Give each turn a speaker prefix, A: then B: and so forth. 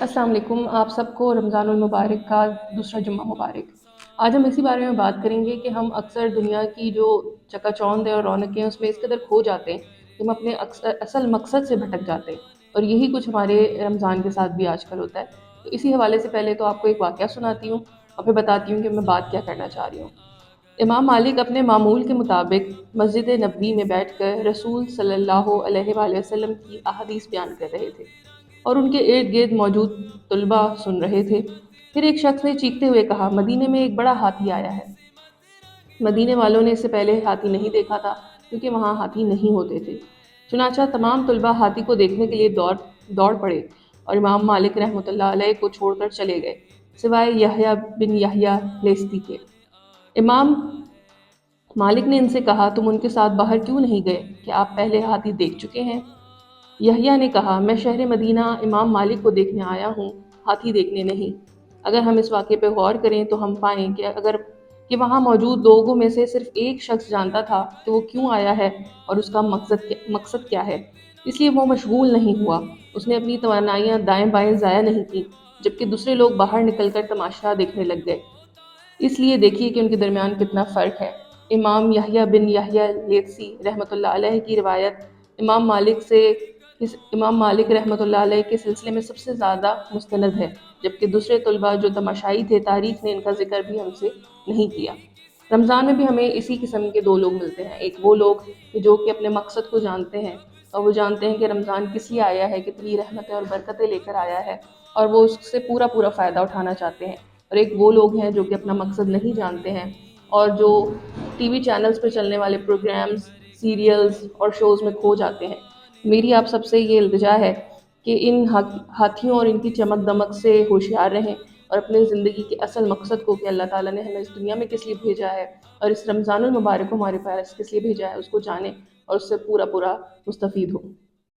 A: अस्सलाम वालेकुम। आप सबको रमज़ान मुबारक का दूसरा जुम्मा मुबारक। आज हम इसी बारे में बात करेंगे कि हम अक्सर दुनिया की जो चकाचौंध है और रौनकें हैं उसमें इस कदर खो जाते हैं कि हम अपने असल मकसद से भटक जाते हैं, और यही कुछ हमारे रमज़ान के साथ भी आजकल होता है। तो इसी हवाले से पहले तो आपको एक वाक़या सुनाती हूँ और फिर बताती हूँ कि मैं बात क्या करना चाह रही हूँ। इमाम मालिक अपने मामूल के मुताबिक मस्जिद नबवी में बैठकर रसूल सल्लल्लाहु अलैहि वसल्लम की अहादीस बयान कर रहे थे और उनके इर्द गिर्द मौजूद तुलबा सुन रहे थे। फिर एक शख्स ने चीखते हुए कहा, मदीने में एक बड़ा हाथी आया है। मदीने वालों ने इससे पहले हाथी नहीं देखा था, क्योंकि वहाँ हाथी नहीं होते थे। चुनाचा तमाम तुलबा हाथी को देखने के लिए दौड़ दौड़ पड़े और इमाम मालिक रहमतुल्लाह अलैह को छोड़कर चले गए, सिवाय यहया बिन यहया लेस्ती के। इमाम मालिक ने इनसे कहा, तुम उनके साथ बाहर क्यों नहीं गए? कि आप पहले हाथी देख चुके हैं? यहया ने कहा, मैं शहर मदीना इमाम मालिक को देखने आया हूँ, हाथी देखने नहीं। अगर हम इस वाक़े पर गौर करें तो हम पाएं कि वहाँ मौजूद लोगों में से सिर्फ एक शख्स जानता था कि वो क्यों आया है और उसका मकसद क्या है। इसलिए वो मशगूल नहीं हुआ, उसने अपनी तवानाइयाँ दाएं बाएं ज़ाया नहीं की, जबकि दूसरे लोग बाहर निकलकर तमाशा देखने लग गए। इसलिए देखिए कि उनके दरमियान कितना फ़र्क है। इमाम यहया बिन यहया लेत्सी रहमतुल्लाह अलैह की रिवायत इमाम मालिक रहमतुल्लाह अलैह के सिलसिले में सबसे ज़्यादा मुस्तनद है, जबकि दूसरे तुलबा जो तमाशाई थे, तारीख ने इनका जिक्र भी हमसे नहीं किया। रमज़ान में भी हमें इसी किस्म के दो लोग मिलते हैं। एक वो लोग जो कि अपने मकसद को जानते हैं और वो जानते हैं कि रमज़ान किस लिए आया है, कितनी रहमतें और बरकतें लेकर आया है, और वो उससे पूरा पूरा फ़ायदा उठाना चाहते हैं। और एक वो लोग हैं जो कि अपना मकसद नहीं जानते हैं और जो टीवी चैनल्स पर चलने वाले प्रोग्राम्स, सीरियल्स और शोज़ में खो जाते हैं। मेरी आप सबसे ये इल्तिजा है कि इन हाथियों और इनकी चमक दमक से होशियार रहें और अपनी ज़िंदगी के असल मकसद को, कि अल्लाह ताला ने हमें इस दुनिया में किस लिए भेजा है और इस रमज़ानुल मुबारक को हमारे पास किस लिए भेजा है, उसको जानें और उससे पूरा पूरा मुस्तफ़ीद हों।